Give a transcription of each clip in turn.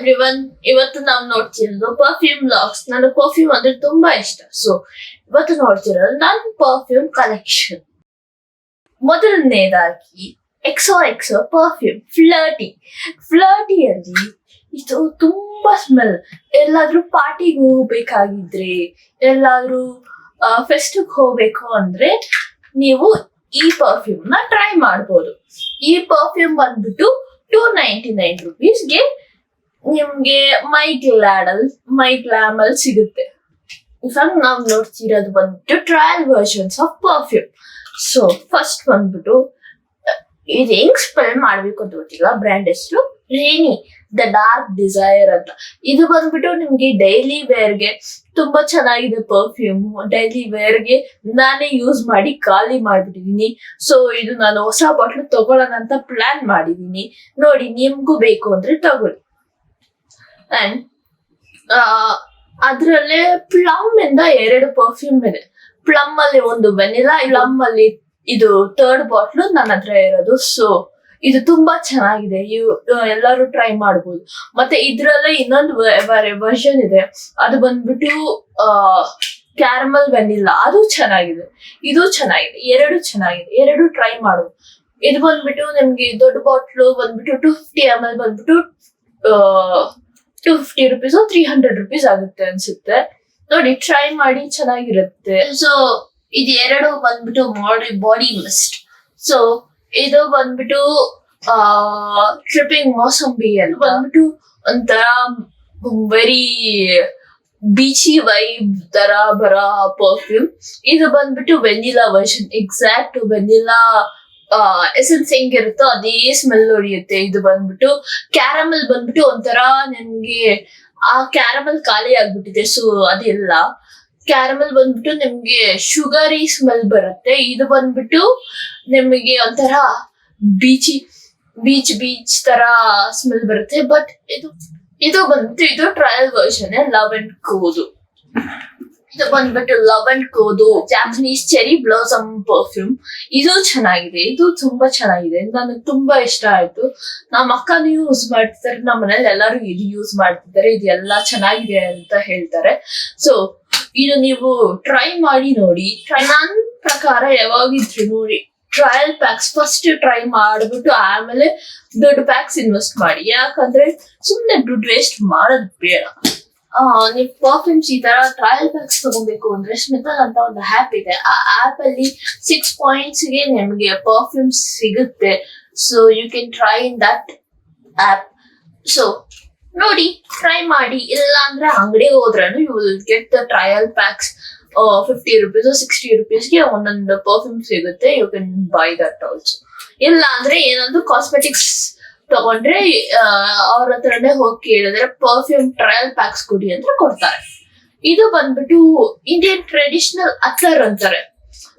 Everyone, ಇವತ್ತು ನಾವು ನೋಡ್ತಿರೋದು perfume LOX. ನನಗೆ ಪರ್ಫ್ಯೂಮ್ ಅಂದ್ರೆ ತುಂಬಾ ಇಷ್ಟ. ಸೊ ಇವತ್ತು ನೋಡ್ತಿರೋದು ನನ್ನ ಪರ್ಫ್ಯೂಮ್ ಕಲೆಕ್ಷನ್. ಮೊದಲನೇದಾಗಿ ಎಕ್ಸೋ ಎಕ್ಸೋ ಪರ್ಫ್ಯೂಮ್ ಫ್ಲರ್ಟಿಯಲ್ಲಿ ಇದು ತುಂಬಾ ಸ್ಮೆಲ್. ಎಲ್ಲಾದ್ರೂ ಪಾರ್ಟಿಗೆ ಹೋಗ್ಬೇಕಾಗಿದ್ರೆ, ಎಲ್ಲಾದ್ರೂ ಫೆಸ್ಟಿಗೆ ಹೋಗ್ಬೇಕು ಅಂದ್ರೆ ನೀವು ಈ ಪರ್ಫ್ಯೂಮ್ ನ ಟ್ರೈ ಮಾಡ್ಬೋದು. ಈ ಪರ್ಫ್ಯೂಮ್ ಬಂದ್ಬಿಟ್ಟು 299 rupeesಗೆ ನಿಮ್ಗೆ ಮೈ ಗ್ಲಾಮ್ ಅಲ್ಲಿ ಸಿಗುತ್ತೆ. ಇವಾಗ ನಾವು ನೋಡ್ತಿರೋದು ಬಂದ್ಬಿಟ್ಟು trial versions of perfume. So first ಬಂದ್ಬಿಟ್ಟು ಇದು ಹೆಂಗ್ ಸ್ಪೆಲ್ ಮಾಡ್ಬೇಕು ಅಂತ ಗೊತ್ತಿಲ್ಲ. ಬ್ರ್ಯಾಂಡ್ ಹೆಸರು ರೇನಿ ದ ಡಾರ್ಕ್ ಡಿಸೈರ್ ಅಂತ. ಇದು ಬಂದ್ಬಿಟ್ಟು ನಿಮ್ಗೆ ಡೈಲಿ ವೇರ್ಗೆ ತುಂಬಾ ಚೆನ್ನಾಗಿದೆ ಪರ್ಫ್ಯೂಮ್. ಡೈಲಿ ವೇರ್ಗೆ ನಾನೇ ಯೂಸ್ ಮಾಡಿ ಖಾಲಿ ಮಾಡ್ಬಿಟ್ಟಿದೀನಿ. ಸೊ ಇದು ನಾನು ಹೊಸ ಬಾಟ್ಲು ತಗೊಳ್ಳೋಣ ಅಂತ ಪ್ಲಾನ್ ಮಾಡಿದೀನಿ. ನೋಡಿ, ನಿಮ್ಗೂ ಬೇಕು ಅಂದ್ರೆ ತಗೊಳ್ಳಿ. ಅಂಡ್ ಅದ್ರಲ್ಲೇ ಪ್ಲಮ್ ಇಂದ 2 ಪರ್ಫ್ಯೂಮ್ ಇದೆ. ಪ್ಲಮ್ ಅಲ್ಲಿ ಒಂದು ವೆನಿಲಾ, ಪ್ಲಮ್ ಅಲ್ಲಿ ಇದು 3rd ಬಾಟ್ಲು ನನ್ನ ಹತ್ರ ಇರೋದು. ಸೊ ಇದು ತುಂಬಾ ಚೆನ್ನಾಗಿದೆ, ಎಲ್ಲರೂ ಟ್ರೈ ಮಾಡ್ಬೋದು. ಮತ್ತೆ ಇದ್ರಲ್ಲೇ ಇನ್ನೊಂದು ವರ್ಷನ್ ಇದೆ, ಅದು ಬಂದ್ಬಿಟ್ಟು ಕ್ಯಾರಮಲ್ ವೆನಿಲಾ. ಅದು ಚೆನ್ನಾಗಿದೆ, ಇದು ಚೆನ್ನಾಗಿದೆ, 2 ಚೆನ್ನಾಗಿದೆ, 2 ಟ್ರೈ ಮಾಡೋದು. ಇದು ಬಂದ್ಬಿಟ್ಟು ನಿಮ್ಗೆ ದೊಡ್ಡ ಬಾಟ್ಲು ಬಂದ್ಬಿಟ್ಟು 250 ml ಬಂದ್ಬಿಟ್ಟು 250 rupees 300 rupees ಆಗುತ್ತೆ ಅನ್ಸುತ್ತೆ. ನೋಡಿ, ಟ್ರೈ ಮಾಡಿ, ಚೆನ್ನಾಗಿರುತ್ತೆ. ಸೊ ಇದು 2 ಬಂದ್ಬಿಟ್ಟು ಬಾಡಿ ಮಿಸ್ಟ್. ಸೊ ಇದು ಬಂದ್ಬಿಟ್ಟು ಟ್ರಿಪ್ಪಿಂಗ್ ಮೋಸಂಬಿ ಅಂತ ಬಂದ್ಬಿಟ್ಟು ಒಂಥರ ವೆರಿ ಬೀಚಿ ವೈಬ್ ತರ ಬರೋ ಪರ್ಫ್ಯೂಮ್. ಇದು ಬಂದ್ಬಿಟ್ಟು vanilla version, exact vanilla essence ಹೆಂಗಿರುತ್ತೋ ಅದೇ ಸ್ಮೆಲ್ ಹೊಡಿಯುತ್ತೆ. ಇದು ಬಂದ್ಬಿಟ್ಟು ಕ್ಯಾರಮಲ್ ಬಂದ್ಬಿಟ್ಟು ಒಂಥರ ನಿಮ್ಗೆ ಆ ಕ್ಯಾರಮಲ್ ಖಾಲಿ ಆಗ್ಬಿಟ್ಟಿದೆ. ಸೊ ಅದೆಲ್ಲ ಕ್ಯಾರಮಲ್ ಬಂದ್ಬಿಟ್ಟು ನಿಮ್ಗೆ ಶುಗರಿ ಸ್ಮೆಲ್ ಬರುತ್ತೆ. ಇದು ಬಂದ್ಬಿಟ್ಟು ನಿಮಗೆ ಒಂಥರ ಬೀಚ್ ತರ ಸ್ಮೆಲ್ ಬರುತ್ತೆ. ಬಟ್ ಇದು ಬಂದ್ಬಿಟ್ಟು ಇದು ಟ್ರಯಲ್ ವರ್ಷನ್ ಲವ್ ಅಂಡ್ ಕೋದು. ಇದು ಬಂದ್ಬಿಟ್ಟು ಲವ್ ಅಂಡ್ ಕೋದು ಜಾಪನೀಸ್ ಚೆರಿ ಬ್ಲಾಸಮ್ ಪರ್ಫ್ಯೂಮ್. ಇದು ಚೆನ್ನಾಗಿದೆ, ಇದು ತುಂಬಾ ಚೆನ್ನಾಗಿದೆ, ನನಗೆ ತುಂಬಾ ಇಷ್ಟ ಆಯ್ತು. ನಮ್ಮ ಅಕ್ಕನೂ ಯೂಸ್ ಮಾಡ್ತಿದ್ದಾರೆ, ನಮ್ಮ ಮನೇಲಿ ಎಲ್ಲರೂ ಇದು ಯೂಸ್ ಮಾಡ್ತಿದ್ದಾರೆ. ಇದು ಎಲ್ಲಾ ಚೆನ್ನಾಗಿದೆ ಅಂತ ಹೇಳ್ತಾರೆ. ಸೊ ಇದು ನೀವು ಟ್ರೈ ಮಾಡಿ ನೋಡಿ. ನನ್ನ ಪ್ರಕಾರ ಯಾವಾಗಿದ್ರು ನೋಡಿ, ಟ್ರಯಲ್ ಪ್ಯಾಕ್ಸ್ ಫಸ್ಟ್ ಟ್ರೈ ಮಾಡ್ಬಿಟ್ಟು ಆಮೇಲೆ ದೊಡ್ಡ ಪ್ಯಾಕ್ಸ್ ಇನ್ವೆಸ್ಟ್ ಮಾಡಿ. ಯಾಕಂದ್ರೆ ಸುಮ್ನೆ ದುಡ್ಡು ವೇಸ್ಟ್ ಮಾಡೋದು ಬೇಡ. ನೀವು ಪರ್ಫ್ಯೂಮ್ಸ್ ಈ ತರ ಟ್ರಯಲ್ ಪ್ಯಾಕ್ಸ್ ತಗೋಬೇಕು ಅಂದ್ರೆ ಸ್ಮಿತಲ್ ಅಂತ ಒಂದು ಆ್ಯಪ್ ಇದೆ. ಆ ಆ್ಯಪ್ ಅಲ್ಲಿ 6 points ಗೆ ನಿಮ್ಗೆ ಪರ್ಫ್ಯೂಮ್ಸ್ ಸಿಗುತ್ತೆ. So you can try in that app. So ನೋಡಿ, ಟ್ರೈ ಮಾಡಿ. ಇಲ್ಲ ಅಂದ್ರೆ ಅಂಗಡಿಗೆ ಹೋದ್ರೂ you will get the trial packs 50 rupees 60 rupeesಗೆ ಒಂದೊಂದು ಪರ್ಫ್ಯೂಮ್ ಸಿಗುತ್ತೆ. You can buy that also. ಇಲ್ಲ ಅಂದ್ರೆ ಏನಾದ್ರು ಕಾಸ್ಮೆಟಿಕ್ಸ್ ತಗೊಂಡ್ರೆ ಅವ್ರ ಹತ್ರನೇ ಹೋಗಿ ಕೇಳಿದ್ರೆ ಪರ್ಫ್ಯೂಮ್ ಟ್ರಯಲ್ ಪ್ಯಾಕ್ಸ್ ಕೊಡಿ ಅಂತ ಕೊಡ್ತಾರೆ. ಇದು ಬಂದ್ಬಿಟ್ಟು ಇಂಡಿಯನ್ ಟ್ರೆಡಿಷನಲ್ ಅತ್ತರ್ ಅಂತಾರೆ.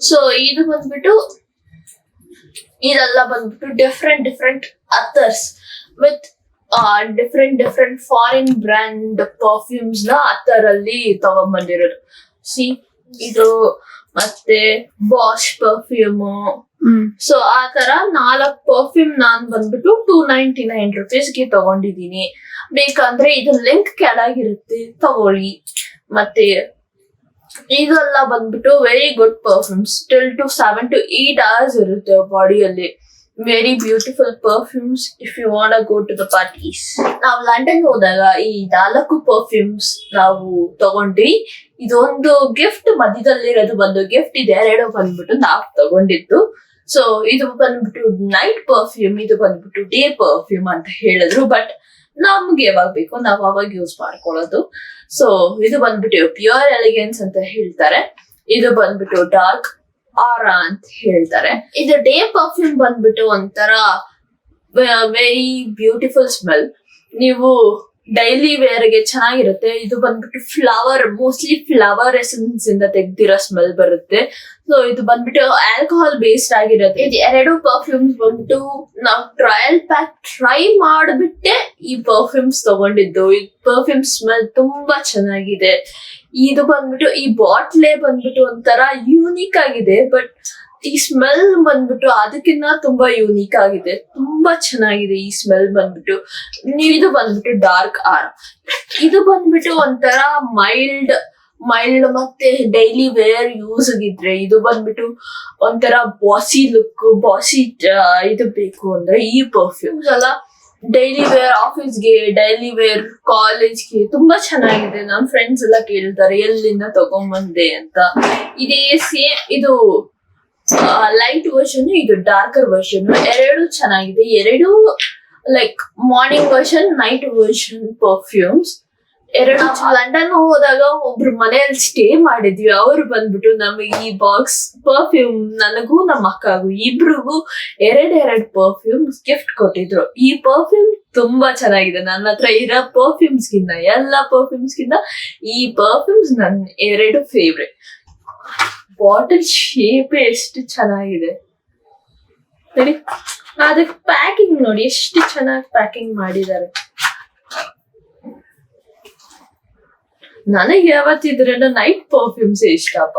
ಸೊ ಇದು ಬಂದ್ಬಿಟ್ಟು ಇದೆಲ್ಲ ಬಂದ್ಬಿಟ್ಟು ಡಿಫ್ರೆಂಟ್ ಅತ್ತರ್ಸ್ with different foreign brand perfumes ನ ಅತ್ತರಲ್ಲಿ ತಗೊಂಡ್ಬಂದಿರೋದು. ಸಿ ಇದು ಮತ್ತೆ ಬಾಷ್ ಪರ್ಫ್ಯೂಮ್. ಸೊ ಆ ತರ 4 ಪರ್ಫ್ಯೂಮ್ ನಾನ್ ಬಂದ್ಬಿಟ್ಟು 299 rupeesಗೆ ತಗೊಂಡಿದೀನಿ. ಬೇಕಂದ್ರೆ ಇದು ಲಿಂಕ್ ಕೆಳಗಿರುತ್ತೆ, ತಗೊಳ್ಳಿ. ಮತ್ತೆ ಇದೆಲ್ಲ ಬಂದ್ಬಿಟ್ಟು very good perfumes. 7 to 8 hours ಇರುತ್ತೆ ಬಾಡಿಯಲ್ಲಿ. Very beautiful perfumes if you want go to the parties. ನಾವು ಲಂಡನ್ ಹೋದಾಗ ಈ 4 ಪರ್ಫ್ಯೂಮ್ಸ್ ನಾವು ತಗೊಂಡ್ವಿ. ಇದೊಂದು ಗಿಫ್ಟ್ ಮಧ್ಯದಲ್ಲಿರೋದು ಒಂದು ಗಿಫ್ಟ್ ಇದೆ, 2 ಬಂದ್ಬಿಟ್ಟು ನಾವು ತಗೊಂಡಿದ್ದು. ಸೊ ಇದು ಬಂದ್ಬಿಟ್ಟು ನೈಟ್ ಪರ್ಫ್ಯೂಮ್, ಇದು ಬಂದ್ಬಿಟ್ಟು ಡೇ ಪರ್ಫ್ಯೂಮ್ ಅಂತ ಹೇಳಿದ್ರು. ಬಟ್ ನಮ್ಗೆ ಯಾವಾಗ ಬೇಕೋ ನಾವು ಅವಾಗ ಯೂಸ್ ಮಾಡ್ಕೊಳ್ಳೋದು. ಸೊ ಇದು ಬಂದ್ಬಿಟ್ಟು ಪ್ಯೂರ್ ಎಲಿಗೆನ್ಸ್ ಅಂತ ಹೇಳ್ತಾರೆ. ಇದು ಬಂದ್ಬಿಟ್ಟು ಡಾರ್ಕ್ ಆರಾ ಅಂತ ಹೇಳ್ತಾರೆ. ಇದು ಡೇ ಪರ್ಫ್ಯೂಮ್ ಬಂದ್ಬಿಟ್ಟು ಒಂಥರ ವೆರಿ ಬ್ಯೂಟಿಫುಲ್ ಸ್ಮೆಲ್. ನೀವು ಡೈಲಿ ವೇರ್ಗೆ ಚೆನ್ನಾಗಿರುತ್ತೆ. ಇದು ಬಂದ್ಬಿಟ್ಟು ಮೋಸ್ಟ್ಲಿ ಫ್ಲವರ್ ಎಸೆನ್ಸ್ ಇಂದ ತೆಗ್ದಿರೋ ಸ್ಮೆಲ್ ಬರುತ್ತೆ. ಸೊ ಇದು ಬಂದ್ಬಿಟ್ಟು ಆಲ್ಕೋಹಾಲ್ ಬೇಸ್ಡ್ ಆಗಿರುತ್ತೆ. ಇದು 2 ಪರ್ಫ್ಯೂಮ್ಸ್ ಬಂದ್ಬಿಟ್ಟು ನಾವು ಟ್ರಯಲ್ ಪ್ಯಾಕ್ ಟ್ರೈ ಮಾಡ್ಬಿಟ್ಟೆ ಈ ಪರ್ಫ್ಯೂಮ್ಸ್ ತಗೊಂಡಿದ್ದು. ಈ ಪರ್ಫ್ಯೂಮ್ ಸ್ಮೆಲ್ ತುಂಬಾ ಚೆನ್ನಾಗಿದೆ. ಇದು ಬಂದ್ಬಿಟ್ಟು ಈ ಬಾಟ್ಲೆ ಬಂದ್ಬಿಟ್ಟು ಒಂಥರ ಯೂನಿಕ್ ಆಗಿದೆ. ಬಟ್ ಈ ಸ್ಮೆಲ್ ಬಂದ್ಬಿಟ್ಟು ಅದಕ್ಕಿಂತ ತುಂಬಾ ಯೂನಿಕ್ ಆಗಿದೆ, ತುಂಬಾ ಚೆನ್ನಾಗಿದೆ ಈ ಸ್ಮೆಲ್ ಬಂದ್ಬಿಟ್ಟು. ಇದು ಬಂದ್ಬಿಟ್ಟು ಡಾರ್ಕ್ ಆರ್. ಇದು ಬಂದ್ಬಿಟ್ಟು ಒಂಥರ ಮೈಲ್ಡ್ ಮತ್ತೆ ಡೈಲಿ ವೇರ್ ಯೂಸ್ ಇದ್ರೆ, ಇದು ಬಂದ್ಬಿಟ್ಟು ಒಂಥರ ಬಾಸಿ ಲುಕ್, ಬಾಸಿ ಇದು ಬೇಕು ಅಂದ್ರೆ ಈ ಪರ್ಫ್ಯೂಮ್ಸ್ ಎಲ್ಲ ಡೈಲಿ ವೇರ್ ಆಫೀಸ್ಗೆ, ಡೈಲಿ ವೇರ್ ಕಾಲೇಜ್ಗೆ ತುಂಬಾ ಚೆನ್ನಾಗಿದೆ. ನಮ್ ಫ್ರೆಂಡ್ಸ್ ಎಲ್ಲ ಕೇಳ್ತಾರೆ ಎಲ್ಲಿಂದ ತಗೊಂಬಂದೆ ಅಂತ. ಇದೇ ಸೇಮ್, ಇದು ಲೈಟ್ ವರ್ಷನ್, ಇದು ಡಾರ್ಕರ್ ವರ್ಷನ್, ಎರಡು ಚೆನ್ನಾಗಿದೆ. ಎರಡು like morning version, night version perfumes ಎರಡು. ಲಂಡನ್ ಹೋದಾಗ ಒಬ್ರು ಮನೆಯಲ್ಲಿ ಸ್ಟೇ ಮಾಡಿದ್ವಿ, ಅವ್ರು ಬಂದ್ಬಿಟ್ಟು ನಮಗೆ ಈ ಬಾಕ್ಸ್ ಪರ್ಫ್ಯೂಮ್, ನನಗೂ ನಮ್ಮ ಅಕ್ಕಗೂ ಇಬ್ರಿಗೂ ಎರಡೆರಡು ಪರ್ಫ್ಯೂಮ್ಸ್ ಗಿಫ್ಟ್ ಕೊಟ್ಟಿದ್ರು. ಈ ಪರ್ಫ್ಯೂಮ್ ತುಂಬಾ ಚೆನ್ನಾಗಿದೆ. ನನ್ನ ಹತ್ರ ಇರೋ ಪರ್ಫ್ಯೂಮ್ಸ್ ಗಿಂತ, ಎಲ್ಲಾ ಪರ್ಫ್ಯೂಮ್ಸ್ ಗಿಂತ ಈ ಪರ್ಫ್ಯೂಮ್ಸ್ ನನ್ ಎರಡು ಫೇವ್ರೆಟ್. ಬಾಟಲ್ ಶೇಪ್ ಎಷ್ಟು ಚೆನ್ನಾಗಿದೆ ನೋಡಿ, ಅದಕ್ಕೆ ಪ್ಯಾಕಿಂಗ್ ನೋಡಿ ಎಷ್ಟು ಚೆನ್ನಾಗಿ ಪ್ಯಾಕಿಂಗ್ ಮಾಡಿದ್ದಾರೆ. ನನಗೆ ಯಾವತ್ತಿದ್ರೇನು ನೈಟ್ ಪರ್ಫ್ಯೂಮ್ಸ್ ಇಷ್ಟಪ್ಪ,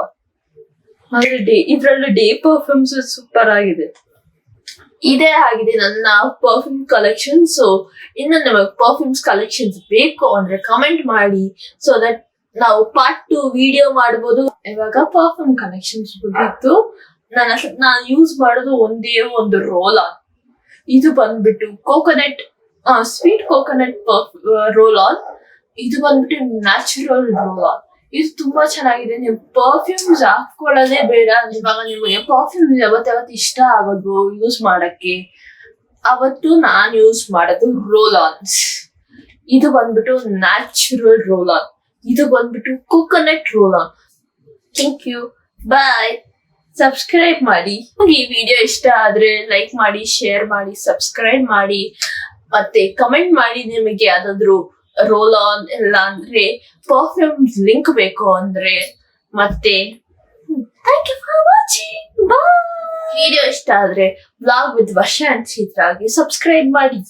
ಆದ್ರೆ ಇದ್ರಲ್ಲೂ ಡೇ ಪರ್ಫ್ಯೂಮ್ಸ್ ಸೂಪರ್ ಆಗಿದೆ. ಇದೇ ಆಗಿದೆ ನನ್ನ ಪರ್ಫ್ಯೂಮ್ ಕಲೆಕ್ಷನ್. ಸೊ ಇನ್ನು ನಿಮಗೆ ಪರ್ಫ್ಯೂಮ್ಸ್ ಕಲೆಕ್ಷನ್ಸ್ ಬೇಕು ಅಂದ್ರೆ ಕಮೆಂಟ್ ಮಾಡಿ, ಸೊ ದಟ್ ನಾವು ಪಾರ್ಟ್ 2 ವಿಡಿಯೋ ಮಾಡ್ಬೋದು. ಇವಾಗ ಪರ್ಫ್ಯೂಮ್ ಕಲೆಕ್ಷನ್ಸ್ ಮುಗೀತು. ನಾನು ಯೂಸ್ ಮಾಡೋದು ಒಂದೇ ಒಂದು ರೋಲ್ ಆನ್. ಇದು ಬಂದ್ಬಿಟ್ಟು coconut, sweet coconut roll on. ಇದು ಬಂದ್ಬಿಟ್ಟು ನ್ಯಾಚುರಲ್ ರೋಲ್ ಆನ್. ಇದು ತುಂಬಾ ಚೆನ್ನಾಗಿದೆ. ನೀವು ಪರ್ಫ್ಯೂಮ್ಸ್ ಹಾಕೊಳ್ಳೋದೇ ಬೇಡ, ಇವಾಗ ನಿಮಗೆ ಪರ್ಫ್ಯೂಮ್ಸ್ ಯಾವತ್ತು ಇಷ್ಟ ಆಗೋದು ಯೂಸ್ ಮಾಡಕ್ಕೆ, ಅವತ್ತು ನಾನ್ ಯೂಸ್ ಮಾಡೋದು ರೋಲ್ ಆನ್ಸ್. ಇದು ಬಂದ್ಬಿಟ್ಟು ನ್ಯಾಚುರಲ್ ರೋಲ್ ಆನ್, ಇದು ಬಂದ್ಬಿಟ್ಟು coconut roll on. Thank you, bye. Subscribe ಮಾಡಿ. ಈ ವಿಡಿಯೋ ಇಷ್ಟ ಆದ್ರೆ ಲೈಕ್ ಮಾಡಿ, ಶೇರ್ ಮಾಡಿ, ಸಬ್ಸ್ಕ್ರೈಬ್ ಮಾಡಿ, ಮತ್ತೆ ಕಮೆಂಟ್ ಮಾಡಿ ನಿಮಗೆ ಯಾವ್ದಾದ್ರು ರೋಲ್ ಆನ್ ಇಲ್ಲ ಅಂದ್ರೆ ಪರ್ಫ್ಯೂಮ್ಸ್ ಲಿಂಕ್ ಬೇಕು ಅಂದ್ರೆ. ಮತ್ತೆ thank you for watching, bye. Video ಇಷ್ಟ ಆದ್ರೆ ವ್ಲಾಗ್ ವಿತ್ ವರ್ಷ ಅಂಡ್ ಚಿತ್ರಾಗೆ ಸಬ್ಸ್ಕ್ರೈಬ್ ಮಾಡಿ.